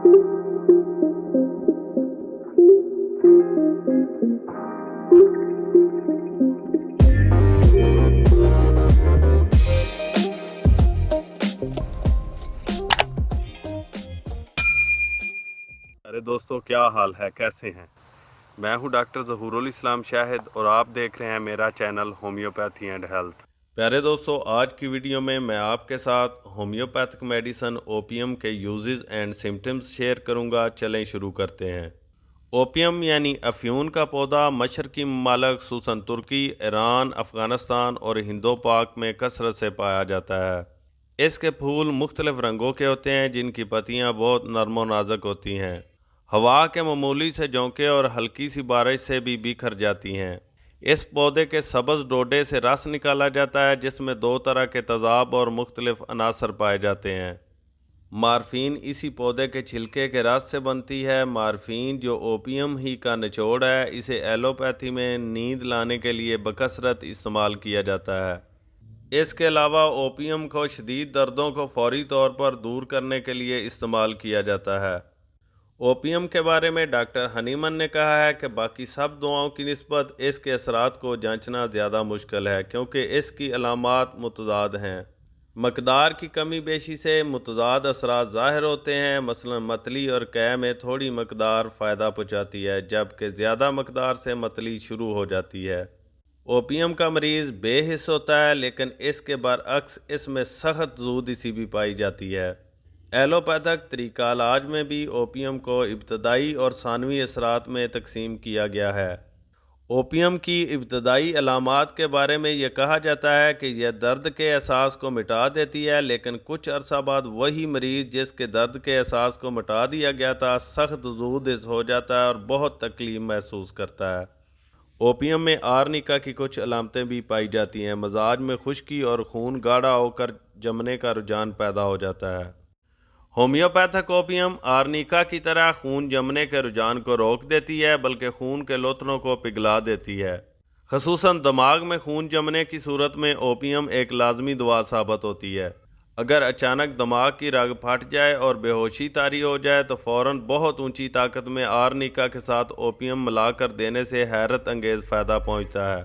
अरे दोस्तों, क्या हाल है, कैसे हैं। मैं हूं डॉक्टर ज़हूरुल इस्लाम शाहिद और आप देख रहे हैं मेरा चैनल होम्योपैथी एंड हेल्थ। प्यारे दोस्तों, आज की वीडियो में मैं आपके साथ होम्योपैथिक मेडिसन ओपीएम के यूजेस एंड सिम्टम्स शेयर करूंगा। चलें शुरू करते हैं। ओपीएम यानी अफ्यून का पौधा मशरकी ममालिक खुसूसन तुर्की, ईरान, अफ़गानिस्तान और हिंदो पाक में कसरत से पाया जाता है। इसके फूल मुख्तलिफ रंगों के होते हैं जिनकी पत्तियां बहुत नरम और नाजुक होती हैं। हवा के मामूली से झोंके और हल्की सी बारिश से भी बिखर जाती हैं। इस पौधे के सब्ज़ डोडे से रस निकाला जाता है जिसमें दो तरह के तेज़ाब और मुख्तलिफ अनासर पाए जाते हैं। मार्फीन इसी पौधे के छिलके के रस से बनती है। मार्फीन जो ओपीएम ही का निचोड़ है, इसे एलोपैथी में नींद लाने के लिए बकसरत इस्तेमाल किया जाता है। इसके अलावा ओपीएम को शदीद दर्दों को फौरी तौर पर दूर करने के लिए इस्तेमाल किया जाता है। ओपीएम के बारे में डॉक्टर हनीमन ने कहा है कि बाकी सब दवाओं की निस्बत इसके असरात को जांचना ज़्यादा मुश्किल है क्योंकि इसकी अलामात मुतज़ाद हैं। मकदार की कमी बेशी से मुतज़ाद असरात ज़ाहिर होते हैं। मसलन मतली और कै में थोड़ी मकदार फ़ायदा पहुँचाती है जबकि ज़्यादा मकदार से मतली शुरू हो जाती है। ओपीएम का मरीज़ बेहिस होता है लेकिन इसके बरअक्स इसमें सख्त ज़ूदिसी भी पाई जाती है। एलोपैथिक तरीका इलाज में भी ओपीएम को इब्तदाई और सानवी असरात में तकसीम किया गया है। ओपीएम की इब्तदाई अलामात के बारे में यह कहा जाता है कि यह दर्द के एहसास को मिटा देती है, लेकिन कुछ अरसा बाद वही मरीज़ जिसके दर्द के एहसास को मिटा दिया गया था सख्त ज़ूदिस हो जाता है और बहुत तकलीफ महसूस करता है। ओपीएम में आर्निका की कुछ अलामतें भी पाई जाती हैं। मजाज में खुश्की और खून गाढ़ा होकर जमने का रुझान पैदा हो जाता है। होम्योपैथिक ओपीएम आर्निका की तरह खून जमने के रुझान को रोक देती है बल्कि खून के लोथनों को पिघला देती है। ख़ुसूसन दिमाग में खून जमने की सूरत में ओपीएम एक लाजमी दवा साबित होती है। अगर अचानक दिमाग की रग फट जाए और बेहोशी तारी हो जाए तो फ़ौरन बहुत ऊंची ताकत में आर्निका के साथ ओपीएम मिलाकर देने से हैरत अंगेज़ फ़ायदा पहुंचता है।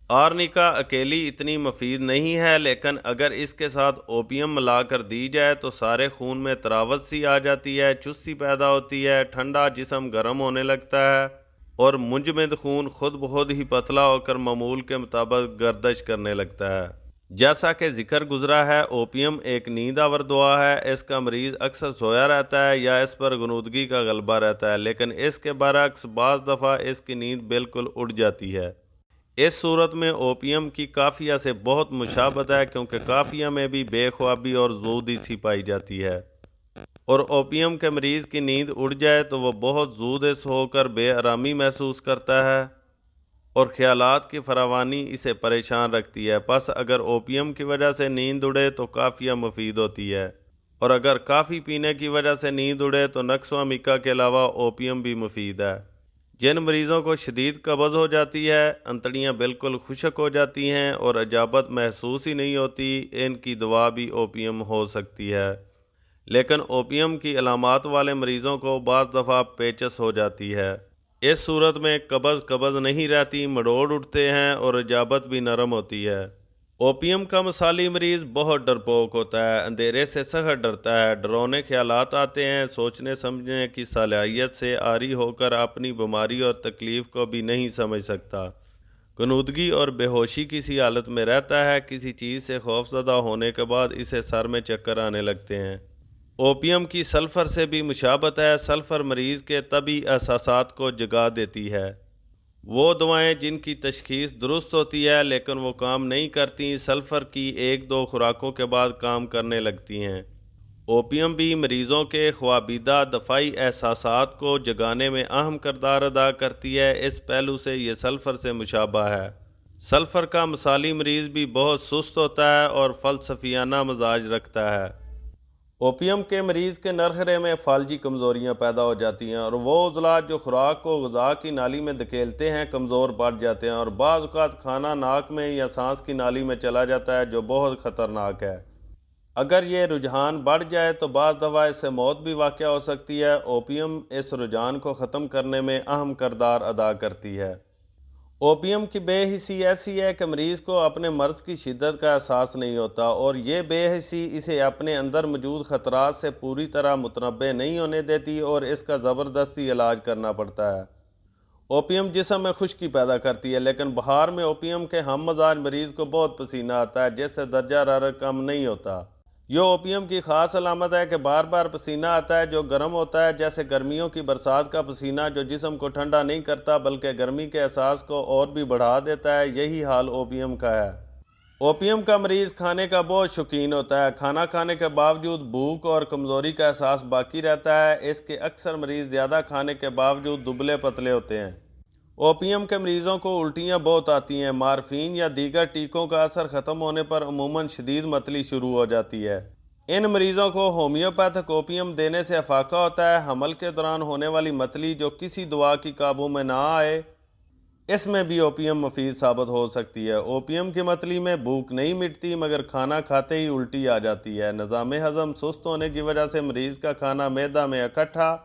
आर्निका अकेली इतनी मुफीद नहीं है, लेकिन अगर इसके साथ ओपीएम मिलाकर दी जाए तो सारे खून में तरावत सी आ जाती है, चुस्ती पैदा होती है, ठंडा जिस्म गर्म होने लगता है और मुंजमद खून खुद ब खुद ही पतला होकर मामूल के मुताबिक गर्दिश करने लगता है। जैसा कि जिक्र गुजरा है, ओपीएम एक नींद आवर दवा है। इसका मरीज़ अक्सर सोया रहता है या इस पर गनूदगी का गलबा रहता है, लेकिन इसके बरअक्स बाज़ दफ़ा इसकी नींद बिल्कुल उड़ जाती है। इस सूरत में ओपीएम की काफिया से बहुत मुशाबत है क्योंकि काफिया में भी बेख्वाबी और ज़ूदिसी पाई जाती है और ओपीएम के मरीज़ की नींद उड़ जाए तो वह बहुत ज़ूदिस होकर बेआरामी महसूस करता है और ख्यालात की फरावानी इसे परेशान रखती है। बस अगर ओपीएम की वजह से नींद उड़े तो काफिया मुफीद होती है और अगर काफ़ी पीने की वजह से नींद उड़े तो नक्स व मिका के अलावा ओपीएम भी मुफीद है। जिन मरीज़ों को शदीद कब्ज़ हो जाती है, अंतड़ियाँ बिल्कुल खुश्क हो जाती हैं और अजाबत महसूस ही नहीं होती, इनकी दवा भी ओपीएम हो सकती है। लेकिन ओपीएम की अलामात वाले मरीज़ों को बाज़ दफ़ा पेचस हो जाती है। इस सूरत में कब्ज़ नहीं रहती, मड़ोड़ उठते हैं और अजाबत भी नरम होती है। ओपीएम का मसाली मरीज़ बहुत डरपोक होता है, अंधेरे से सख्त डरता है, डरावने ख्यालात आते हैं, सोचने समझने की सलाहियत से आरी होकर अपनी बीमारी और तकलीफ़ को भी नहीं समझ सकता। गनूदगी और बेहोशी की सी हालत में रहता है। किसी चीज़ से खौफजदा होने के बाद इसे सर में चक्कर आने लगते हैं। ओपीएम की सल्फ़र से भी मुशाबत है। सल्फ़र मरीज़ के तबी एहसासात को जगा देती है। वो दवाएं जिनकी तशखीस दुरुस्त होती है लेकिन वो काम नहीं करती, सल्फ़र की एक दो खुराकों के बाद काम करने लगती हैं। ओपीएम भी मरीज़ों के ख्वाबीदा दफ़ाई एहसासात को जगाने में अहम किरदार अदा करती है। इस पहलू से ये सल्फ़र से मुशाबा है। सल्फ़र का मसाली मरीज़ भी बहुत सुस्त होता है और फ़लसफ़ियाना मिजाज रखता है। ओपीएम के मरीज़ के नरखरे में फालजी कमज़ोरियाँ पैदा हो जाती हैं और वो उज़लात जो खुराक को ग़िज़ा की नाली में धकेलते हैं कमज़ोर पड़ जाते हैं और बाज़ औक़ात खाना नाक में या सांस की नाली में चला जाता है जो बहुत ख़तरनाक है। اگر یہ رجحان بڑھ جائے تو بعض دفعہ اس سے موت بھی واقع ہو سکتی ہے۔ اوپیم اس رجحان کو ختم کرنے میں اہم کردار ادا کرتی ہے۔ اوپیم کی بے حسی ایسی ہے کہ مریض کو اپنے مرض کی شدت کا احساس نہیں ہوتا، اور یہ بے حسی اسے اپنے اندر موجود خطرات سے پوری طرح متنبع نہیں ہونے دیتی اور اس کا زبردستی علاج کرنا پڑتا ہے۔ اوپیم جسم میں خشکی پیدا کرتی ہے، لیکن بہار میں اوپیم کے ہم مزاج مریض کو بہت پسینہ آتا ہے، جس سے درجہ حرارت کم نہیں ہوتا۔ یہ اوپیم کی خاص علامت ہے کہ بار بار پسینہ آتا ہے جو گرم ہوتا ہے، جیسے گرمیوں کی برسات کا پسینہ جو جسم کو ٹھنڈا نہیں کرتا بلکہ گرمی کے احساس کو اور بھی بڑھا دیتا ہے۔ یہی حال اوپیم کا ہے۔ اوپیم کا مریض کھانے کا بہت شوقین ہوتا ہے۔ کھانا کھانے کے باوجود بھوک اور کمزوری کا احساس باقی رہتا ہے۔ اس کے اکثر مریض زیادہ کھانے کے باوجود دبلے پتلے ہوتے ہیں۔ اوپیم کے مریضوں کو الٹیاں بہت آتی ہیں۔ مارفین یا دیگر ٹیکوں کا اثر ختم ہونے پر عموماً شدید متلی شروع ہو جاتی ہے۔ ان مریضوں کو ہومیوپیتھک اوپیم دینے سے افاقہ ہوتا ہے۔ حمل کے دوران ہونے والی متلی جو کسی دوا کی قابو میں نہ آئے، اس میں بھی اوپیم مفید ثابت ہو سکتی ہے۔ اوپیم کی متلی میں بھوک نہیں مٹتی مگر کھانا کھاتے ہی الٹی آ جاتی ہے۔ نظام ہضم سست ہونے کی وجہ سے مریض کا کھانا معدہ میں اکٹھا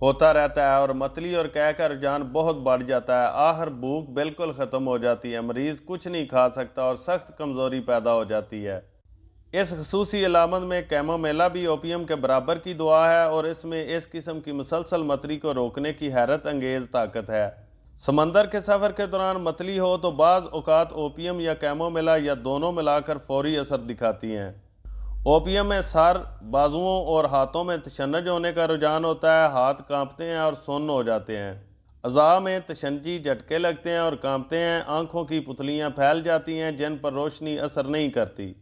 ہوتا رہتا ہے اور متلی اور قے کا رجحان بہت بڑھ جاتا ہے۔ آخر بھوک بالکل ختم ہو جاتی ہے، مریض کچھ نہیں کھا سکتا اور سخت کمزوری پیدا ہو جاتی ہے۔ اس خصوصی علامت میں کیمومیلا بھی اوپیم کے برابر کی دوا ہے، اور اس میں اس قسم کی مسلسل متلی کو روکنے کی حیرت انگیز طاقت ہے۔ سمندر کے سفر کے دوران متلی ہو تو بعض اوقات اوپیم یا کیمومیلا یا دونوں ملا کر فوری اثر دکھاتی ہیں۔ اوپیم میں سر، بازوؤں اور ہاتھوں میں تشنج ہونے کا رجحان ہوتا ہے۔ ہاتھ کانپتے ہیں اور سن ہو جاتے ہیں۔ اعضاء میں تشنجی جھٹکے لگتے ہیں اور کانپتے ہیں۔ آنکھوں کی پتلیاں پھیل جاتی ہیں جن پر روشنی اثر نہیں کرتی۔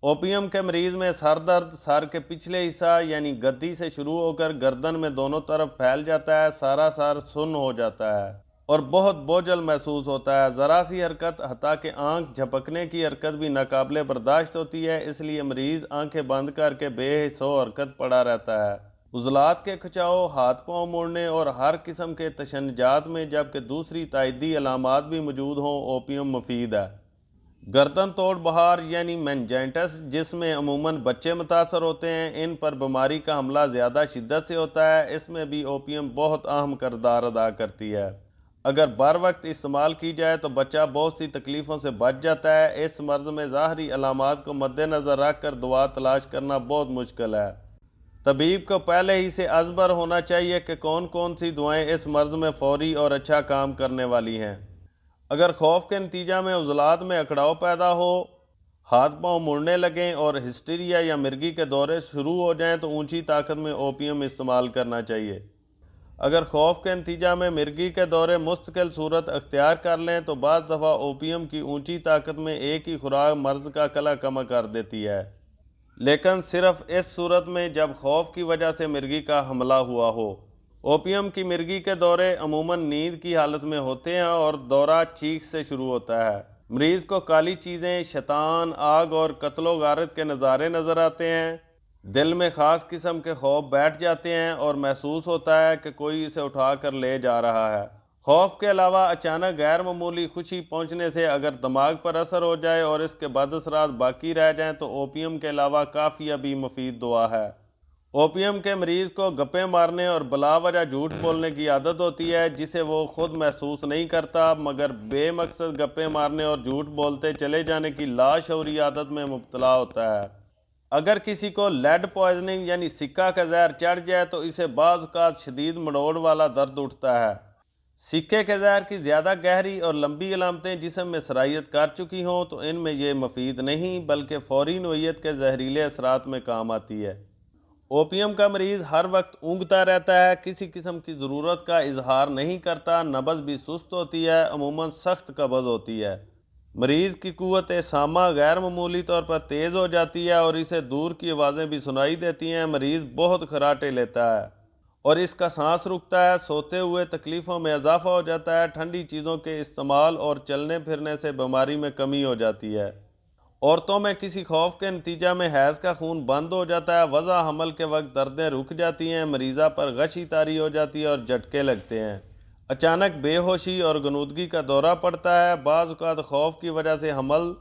اوپیم کے مریض میں سر درد سر کے پچھلے حصہ یعنی گدی سے شروع ہو کر گردن میں دونوں طرف پھیل جاتا ہے۔ سارا سر سن ہو جاتا ہے اور بہت بوجھل محسوس ہوتا ہے۔ ذرا سی حرکت حتیٰ کہ آنکھ جھپکنے کی حرکت بھی ناقابل برداشت ہوتی ہے، اس لیے مریض آنکھیں بند کر کے بے حس و حرکت پڑا رہتا ہے۔ عضلات کے کھچاؤ، ہاتھ پاؤں موڑنے اور ہر قسم کے تشنجات میں جبکہ دوسری تائیدی علامات بھی موجود ہوں اوپیم مفید ہے۔ گردن توڑ بخار یعنی مینجائٹس جس میں عموماً بچے متاثر ہوتے ہیں، ان پر بیماری کا حملہ زیادہ شدت سے ہوتا ہے۔ اس میں بھی اوپیم بہت اہم کردار ادا کرتی ہے۔ اگر بر وقت استعمال کی جائے تو بچہ بہت سی تکلیفوں سے بچ جاتا ہے۔ اس مرض میں ظاہری علامات کو مد نظر رکھ کر دوا تلاش کرنا بہت مشکل ہے۔ طبیب کو پہلے ہی سے ازبر ہونا چاہیے کہ کون کون سی دوائیں اس مرض میں فوری اور اچھا کام کرنے والی ہیں۔ اگر خوف کے نتیجہ میں عضلات میں اکڑاؤ پیدا ہو، ہاتھ پاؤں مڑنے لگیں اور ہسٹیریا یا مرگی کے دورے شروع ہو جائیں تو اونچی طاقت میں اوپیم استعمال کرنا چاہیے۔ اگر خوف کے نتیجہ میں مرگی کے دورے مستقل صورت اختیار کر لیں تو بعض دفعہ اوپیم کی اونچی طاقت میں ایک ہی خوراک مرض کا کلا کم کر دیتی ہے، لیکن صرف اس صورت میں جب خوف کی وجہ سے مرگی کا حملہ ہوا ہو۔ اوپیم کی مرگی کے دورے عموماً نیند کی حالت میں ہوتے ہیں اور دورہ چیخ سے شروع ہوتا ہے۔ مریض کو کالی چیزیں، شیطان، آگ اور قتل و غارت کے نظارے نظر آتے ہیں۔ دل میں خاص قسم کے خوف بیٹھ جاتے ہیں اور محسوس ہوتا ہے کہ کوئی اسے اٹھا کر لے جا رہا ہے۔ خوف کے علاوہ اچانک غیر معمولی خوشی پہنچنے سے اگر دماغ پر اثر ہو جائے اور اس کے بعد اثرات باقی رہ جائیں تو اوپیم کے علاوہ کافیہ بھی مفید دوا ہے۔ اوپیم کے مریض کو گپیں مارنے اور بلا وجہ جھوٹ بولنے کی عادت ہوتی ہے جسے وہ خود محسوس نہیں کرتا، مگر بے مقصد گپیں مارنے اور جھوٹ بولتے چلے جانے کی لاشعوری عادت میں مبتلا ہوتا ہے۔ اگر کسی کو لیڈ پوائزننگ یعنی سکہ کا زہر چڑھ جائے تو اسے بعض اوقات شدید مڑوڑ والا درد اٹھتا ہے۔ سکے کے زہر کی زیادہ گہری اور لمبی علامتیں جسم میں سرایت کر چکی ہوں تو ان میں یہ مفید نہیں بلکہ فوری نوعیت کے زہریلے اثرات میں کام آتی ہے۔ اوپیم کا مریض ہر وقت اونگتا رہتا ہے، کسی قسم کی ضرورت کا اظہار نہیں کرتا، نبض بھی سست ہوتی ہے، عموماً سخت قبض ہوتی ہے۔ مریض کی قوت سامہ غیر معمولی طور پر تیز ہو جاتی ہے اور اسے دور کی آوازیں بھی سنائی دیتی ہیں۔ مریض بہت خراٹے لیتا ہے اور اس کا سانس رکتا ہے۔ سوتے ہوئے تکلیفوں میں اضافہ ہو جاتا ہے۔ ٹھنڈی چیزوں کے استعمال اور چلنے پھرنے سے بیماری میں کمی ہو جاتی ہے۔ عورتوں میں کسی خوف کے نتیجہ میں حیض کا خون بند ہو جاتا ہے۔ وضع حمل کے وقت دردیں رک جاتی ہیں، مریضہ پر غشی طاری ہو جاتی ہے اور جھٹکے لگتے ہیں۔ اچانک بے ہوشی اور غنودگی کا دورہ پڑتا ہے۔ بعض اوقات خوف کی وجہ سے حمل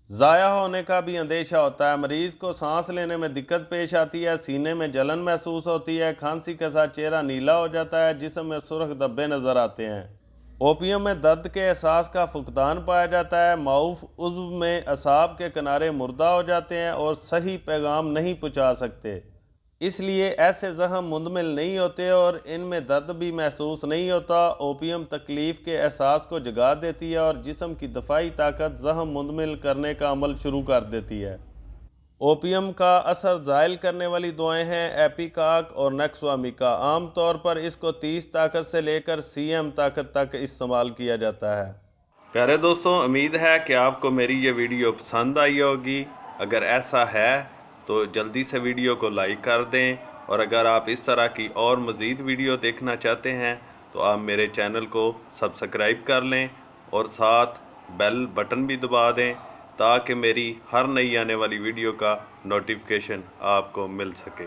ज़ाया होने का भी अंदेशा होता है। मरीज़ को सांस लेने में दिक्कत पेश आती है, सीने में जलन महसूस होती है, खांसी के साथ चेहरा नीला हो जाता है, जिस्म में सुर्ख धब्बे नज़र आते हैं। ओपियम में दर्द के एहसास का फुकदान पाया जाता है। माउफ उज़्व में असाब के किनारे मुर्दा हो जाते हैं और सही पैगाम नहीं पहुंचा सकते, इसलिए ऐसे ज़ख्म मुंदमिल नहीं होते और इनमें दर्द भी महसूस नहीं होता। ओपियम तकलीफ़ के एहसास को जगा देती है और जिस्म की दफ़ाई ताकत ज़ख्म मुंदमिल करने का अमल शुरू कर देती है। ओपियम का असर ज़ायल करने वाली दवाएं हैं एपिकाक और नेक्सवामिका। आम तौर पर इसको 30 ताकत से लेकर CM ताकत तक इस्तेमाल किया जाता है। प्यारे दोस्तों, उम्मीद है कि आपको मेरी ये वीडियो पसंद आई होगी। अगर ऐसा है तो जल्दी से वीडियो को लाइक कर दें, और अगर आप इस तरह की और मज़ीद वीडियो देखना चाहते हैं तो आप मेरे चैनल को सब्सक्राइब कर लें और साथ बेल बटन भी दबा दें ताकि मेरी हर नई आने वाली वीडियो का नोटिफिकेशन आपको मिल सके।